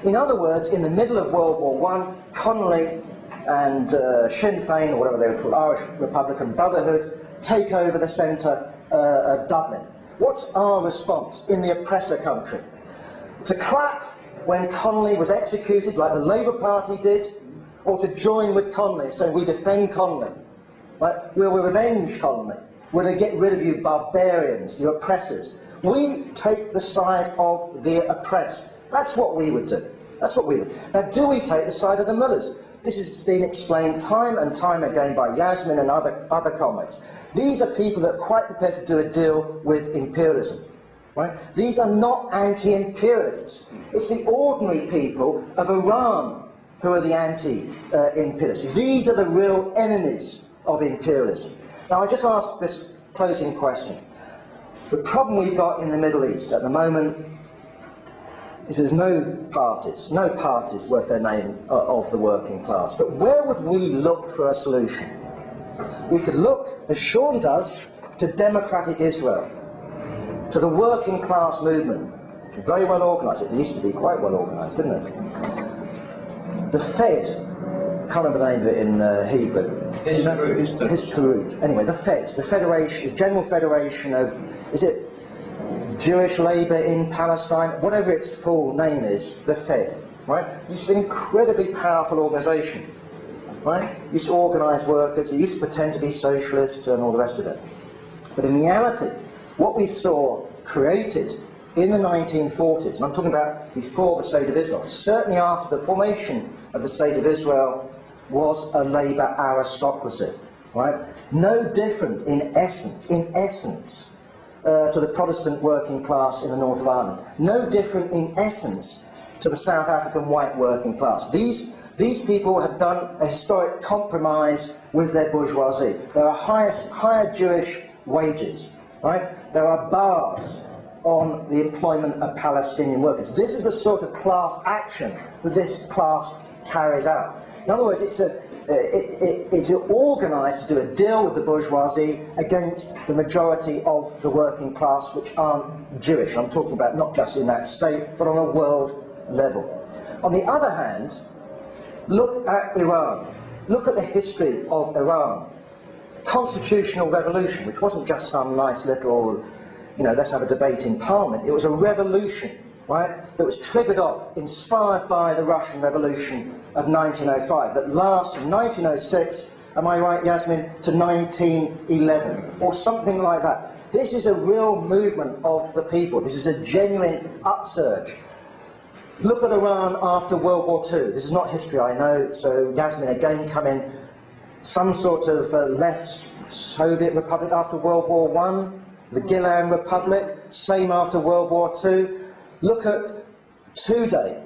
In other words, in the middle of World War I, Connolly and Sinn Féin, or whatever they were called, Irish Republican Brotherhood, take over the centre of Dublin. What's our response in the oppressor country? To clap when Connolly was executed, like the Labour Party did, or to join with Connolly, so we defend Connolly. Right? We'll revenge Connolly. We're to get rid of you barbarians, you oppressors. We take the side of the oppressed. That's what we would do. That's what we would. Now, do we take the side of the mullahs? This has been explained time and time again by Yasmin and other comrades. These are people that are quite prepared to do a deal with imperialism. Right? These are not anti-imperialists. It's the ordinary people of Iran who are the anti-imperialists. These are the real enemies of imperialism. Now, I just ask this closing question. The problem we've got in the Middle East at the moment is there's no parties worth their name of the working class. But where would we look for a solution? We could look, as Sean does, to democratic Israel, to the working class movement, which is very well organised. It used to be quite well organised, didn't it? The Fed, can't remember the name of it in Hebrew. Histadrut. Anyway, the Fed, the Federation, the General Federation of, is it Jewish Labour in Palestine? Whatever its full name is, the Fed, right? It used to be an incredibly powerful organisation, right? It used to organise workers, it used to pretend to be socialist and all the rest of it. But in reality, what we saw created in the 1940s, and I'm talking about before the State of Israel, certainly after the formation of the State of Israel, was a labour aristocracy, right? No different in essence, to the Protestant working class in the north of Ireland. No different in essence to the South African white working class. These people have done a historic compromise with their bourgeoisie. There are higher Jewish wages, right? There are bars on the employment of Palestinian workers. This is the sort of class action that this class carries out. In other words, it's organised to do a deal with the bourgeoisie against the majority of the working class, which aren't Jewish. I'm talking about not just in that state, but on a world level. On the other hand, look at Iran. Look at the history of Iran. The constitutional revolution, which wasn't just some nice little, let's have a debate in Parliament. It was a revolution, right, that was triggered off, inspired by the Russian Revolution of 1905, that lasts from 1906, am I right, Yasmin, to 1911, or something like that. This is a real movement of the people. This is a genuine upsurge. Look at Iran after World War II. This is not history, I know, so Yasmin again come in. Some sort of left Soviet republic after World War I, the Gilan Republic, same after World War II. Look at Tudeh,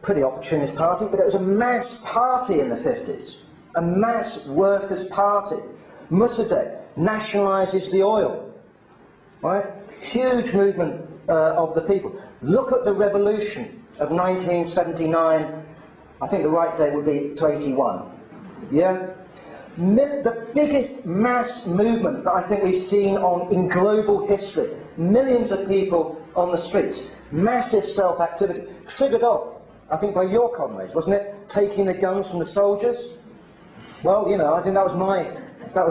pretty opportunist party, but it was a mass party in the 50s, a mass workers' party. Mossadegh nationalises the oil, right? Huge movement of the people. Look at the revolution of 1979, I think the right date would be to 81, yeah? The biggest mass movement that I think we've seen in global history. Millions of people on the streets. Massive self-activity. Triggered off, I think, by your comrades, wasn't it? Taking the guns from the soldiers. Well, you know, I think that was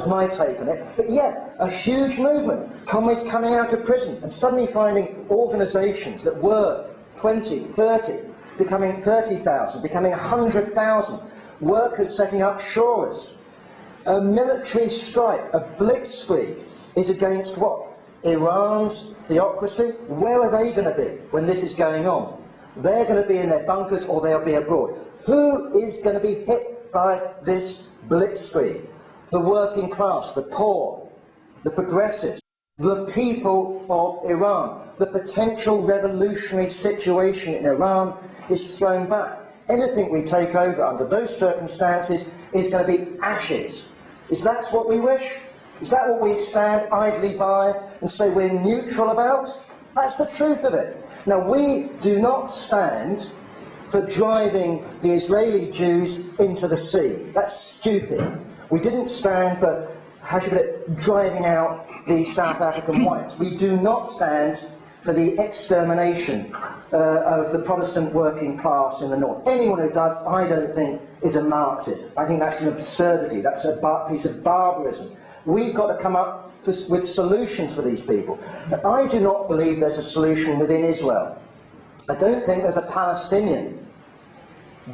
my take on it. But yeah, a huge movement. Comrades coming out of prison and suddenly finding organisations that were 20, 30, becoming 30,000, becoming 100,000. Workers setting up shores. A military strike, a blitzkrieg, is against what? Iran's theocracy? Where are they going to be when this is going on? They're going to be in their bunkers or they'll be abroad. Who is going to be hit by this blitzkrieg? The working class, the poor, the progressives, the people of Iran. The potential revolutionary situation in Iran is thrown back. Anything we take over under those circumstances is going to be ashes. Is that what we wish? Is that what we stand idly by and say we're neutral about? That's the truth of it. Now, we do not stand for driving the Israeli Jews into the sea. That's stupid. We didn't stand for, how should I put it, driving out the South African whites. We do not stand for the extermination of the Protestant working class in the north. Anyone who does, I don't think, is a Marxist. I think that's an absurdity. That's a piece of barbarism. We've got to come up with solutions for these people. But I do not believe there's a solution within Israel. I don't think there's a Palestinian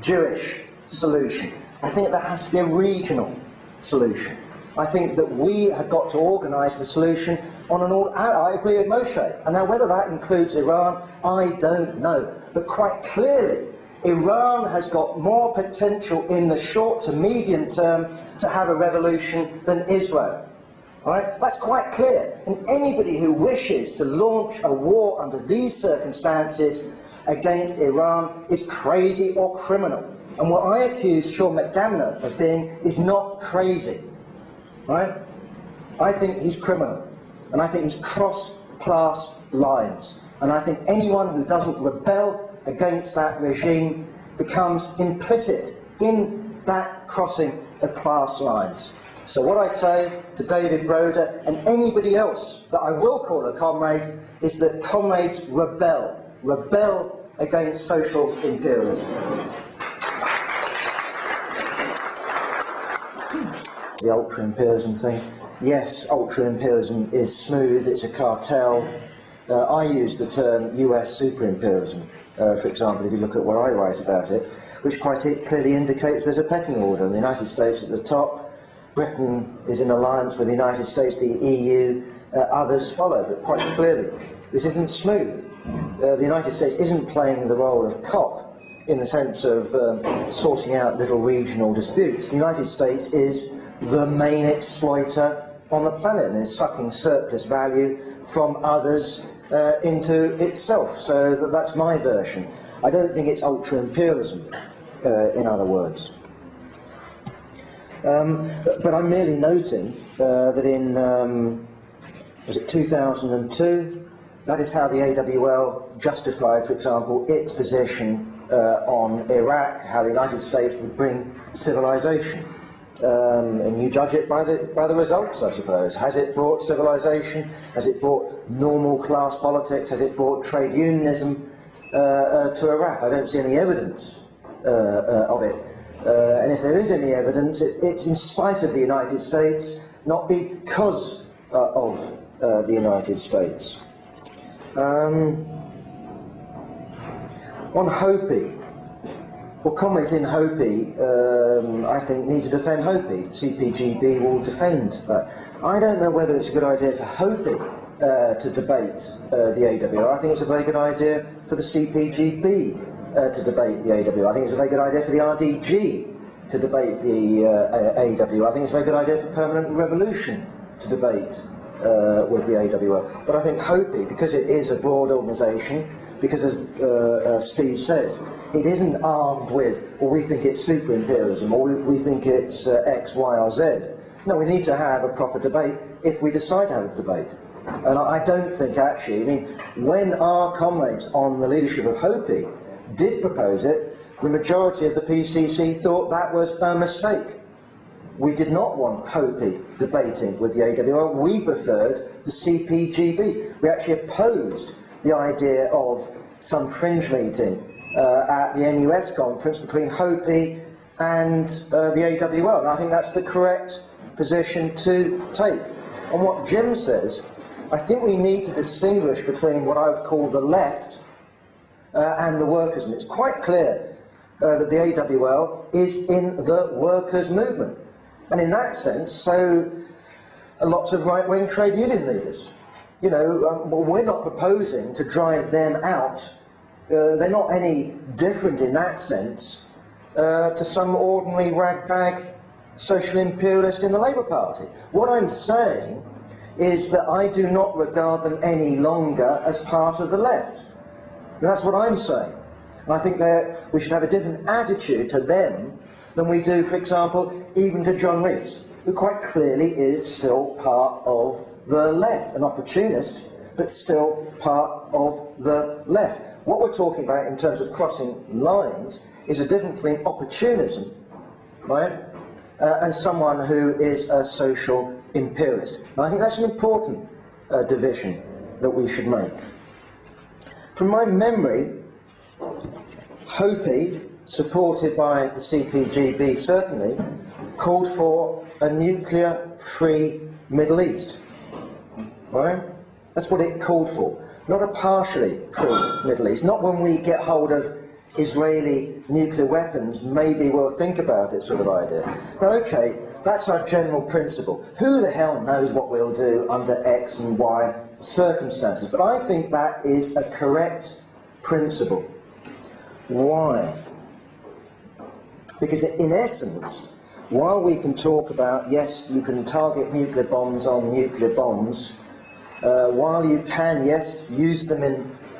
Jewish solution. I think there has to be a regional solution. I think that we have got to organise the solution on an all. I agree with Moshe. And now whether that includes Iran, I don't know. But quite clearly, Iran has got more potential in the short to medium term to have a revolution than Israel. All right? That's quite clear. And anybody who wishes to launch a war under these circumstances against Iran is crazy or criminal. And what I accuse Sean McDermott of being is not crazy. Right? I think he's criminal. And I think he's crossed class lines. And I think anyone who doesn't rebel against that regime becomes implicit in that crossing of class lines. So what I say to David Broder and anybody else that I will call a comrade is that comrades rebel. Rebel against social imperialism. The ultra-imperialism thing. Yes, ultra-imperialism is smooth, it's a cartel. I use the term US super-imperialism, for example, if you look at what I write about it, which quite clearly indicates there's a pecking order. The United States at the top, Britain is in alliance with the United States, the EU, others follow, but quite clearly this isn't smooth. The United States isn't playing the role of cop in the sense of sorting out little regional disputes. The United States is the main exploiter on the planet and is sucking surplus value from others into itself. So that's my version. I don't think it's ultra-imperialism, in other words. But I'm merely noting that in, was it 2002, that is how the AWL justified, for example, its position on Iraq, how the United States would bring civilization. And you judge it by the results, I suppose. Has it brought civilization? Has it brought normal class politics? Has it brought trade unionism to Iraq? I don't see any evidence of it. And if there is any evidence, it's in spite of the United States, not because of the United States. On Hopi, well, comrades in Hopi, I think, need to defend Hopi. CPGB will defend that. I don't know whether it's a good idea for Hopi to debate the AWR. I think it's a very good idea for the CPGB to debate the AWR. I think it's a very good idea for the RDG to debate the AWR. I think it's a very good idea for Permanent Revolution to debate with the AWR. But I think Hopi, because it is a broad organisation, because as Steve says, it isn't armed with, well, we think it's super-imperialism, or we think it's X, Y, or Z. No, we need to have a proper debate if we decide to have a debate. And I don't think, actually, I mean, when our comrades on the leadership of Hopi did propose it, the majority of the PCC thought that was a mistake. we did not want Hopi debating with the AWL. We preferred the CPGB. We actually opposed the idea of some fringe meeting at the NUS conference between Hopi and the AWL. And I think that's the correct position to take. On what Jim says, I think we need to distinguish between what I would call the left and the workers. And it's quite clear that the AWL is in the workers' movement. And in that sense, so are lots of right-wing trade union leaders. You know, we're not proposing to drive them out. They're not any different in that sense to some ordinary ragtag social imperialist in the Labour Party. What I'm saying is that I do not regard them any longer as part of the left. And that's what I'm saying. And I think that we should have a different attitude to them than we do, for example, even to John Rees, who quite clearly is still part of the left, an opportunist, but still part of the left. What we're talking about in terms of crossing lines is a difference between opportunism, right, and someone who is a social imperialist. And I think that's an important division that we should make. From my memory, Hopi, supported by the CPGB certainly, called for a nuclear-free Middle East. Right? That's what it called for. Not a partially free Middle East. Not when we get hold of Israeli nuclear weapons, maybe we'll think about it sort of idea. Now, okay, that's our general principle. Who the hell knows what we'll do under X and Y circumstances? But I think that is a correct principle. Why? Because in essence, while we can talk about, yes, you can target nuclear bombs on nuclear bombs, while you can, yes, use them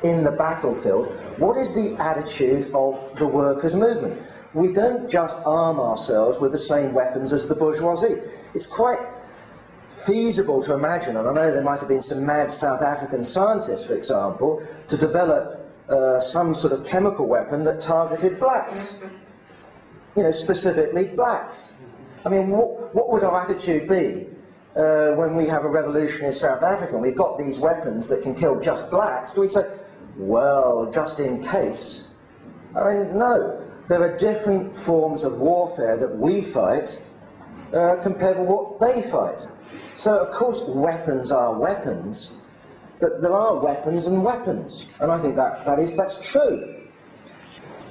in the battlefield, what is the attitude of the workers' movement? We don't just arm ourselves with the same weapons as the bourgeoisie. It's quite feasible to imagine, and I know there might have been some mad South African scientists, for example, to develop some sort of chemical weapon that targeted blacks. You know, specifically blacks. I mean, what would our attitude be when we have a revolution in South Africa and we've got these weapons that can kill just blacks? Do we say, well, just in case? I mean, no. There are different forms of warfare that we fight compared with what they fight. So, of course, weapons are weapons, but there are weapons and weapons. And I think that's true.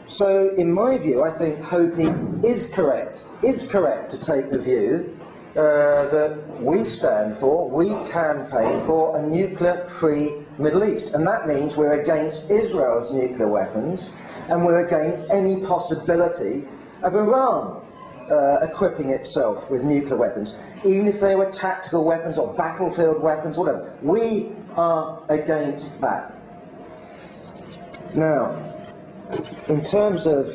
So, in my view, I think Hopi is correct to take the view that we stand for, we campaign for a nuclear-free Middle East. And that means we're against Israel's nuclear weapons, and we're against any possibility of Iran equipping itself with nuclear weapons, even if they were tactical weapons or battlefield weapons, whatever. We are against that. Now, in terms of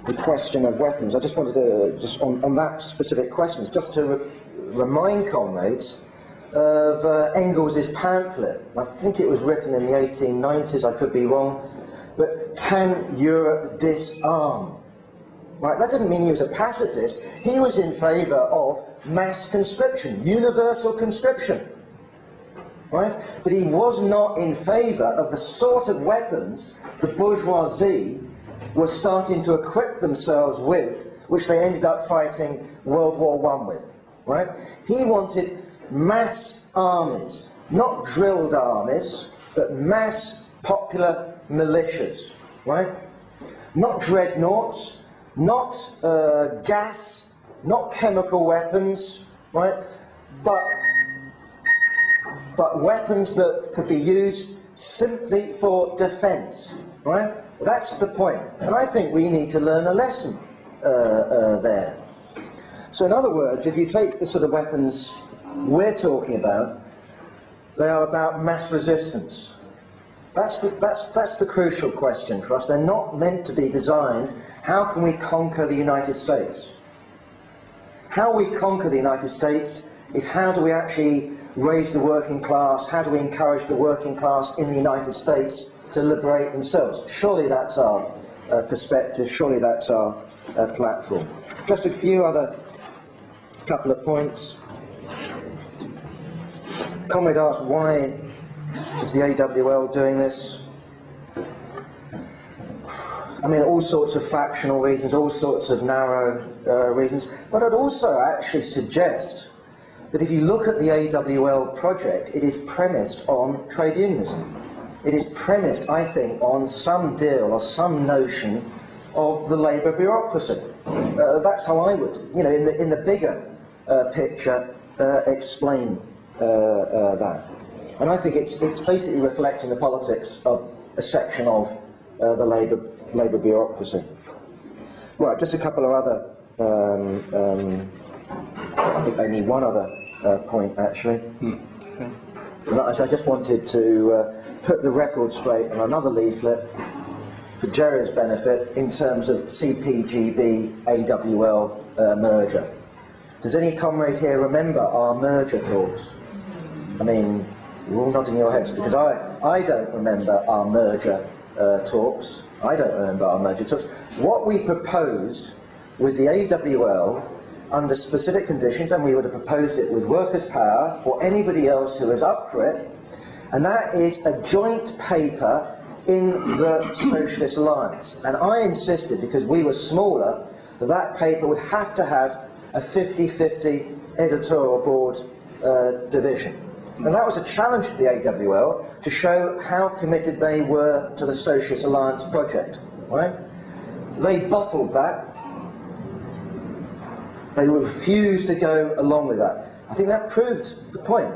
the question of weapons, I just wanted to, just on that specific question, just to remind comrades of Engels' pamphlet. I think it was written in the 1890s, I could be wrong, but Can Europe Disarm? Right, that doesn't mean he was a pacifist. He was in favour of mass conscription, universal conscription. Right? But he was not in favour of the sort of weapons the bourgeoisie were starting to equip themselves with, which they ended up fighting World War I with. Right? He wanted mass armies, not drilled armies, but mass popular militias. Right? Not dreadnoughts, not gas, not chemical weapons, right? But weapons that could be used simply for defence, right? That's the point. And I think we need to learn a lesson there. So in other words, if you take the sort of weapons we're talking about, they are about mass resistance. That's the crucial question for us. They're not meant to be designed, how can we conquer the United States? How we conquer the United States is how do we actually raise the working class, how do we encourage the working class in the United States to liberate themselves? Surely that's our perspective, surely that's our platform. Just a few other couple of points. Conrad asked, why is the AWL doing this? I mean, all sorts of factional reasons, all sorts of narrow reasons, but I'd also actually suggest that if you look at the AWL project, it is premised on trade unionism. It is premised, I think, on some deal or some notion of the labour bureaucracy. That's how I would, you know, in the bigger picture, explain that. And I think it's basically reflecting the politics of a section of the labour bureaucracy. Right, just a couple of other, I think only one other point actually. Okay. I just wanted to put the record straight on another leaflet for Jerry's benefit in terms of CPGB AWL merger. Does any comrade here remember our merger talks? I mean, you're all nodding your heads because I don't remember our merger talks. I don't remember our merger talks. What we proposed with the AWL under specific conditions, and we would have proposed it with Workers' Power or anybody else who is up for it, and that is a joint paper in the Socialist Alliance. And I insisted, because we were smaller, that that paper would have to have a 50-50 editorial board division. And that was a challenge to the AWL to show how committed they were to the Socialist Alliance project. Right? They bottled that. They refused to go along with that. I think that proved the point.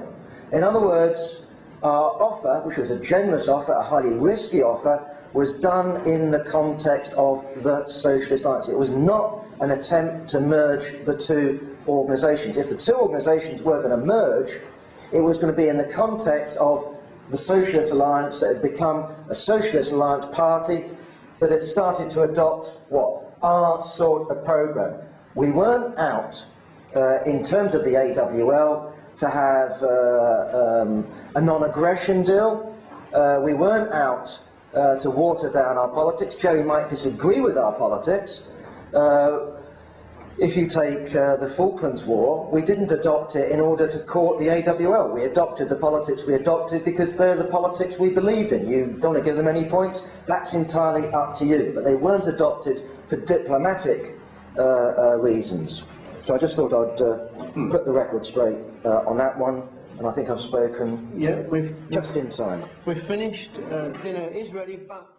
In other words, our offer, which was a generous offer, a highly risky offer, was done in the context of the Socialist Alliance. It was not an attempt to merge the two organisations. If the two organisations were going to merge, it was going to be in the context of the Socialist Alliance that had become a Socialist Alliance party that had started to adopt what? Our sort of programme. We weren't out, in terms of the AWL, to have a non-aggression deal. We weren't out to water down our politics. Jerry might disagree with our politics. If you take the Falklands War, we didn't adopt it in order to court the AWL. We adopted the politics we adopted because they're the politics we believed in. You don't want to give them any points, that's entirely up to you. But they weren't adopted for diplomatic reasons. So I just thought I'd put the record straight on that one, and I think I've spoken Yeah, just in time. we've finished. Dinner is ready, but...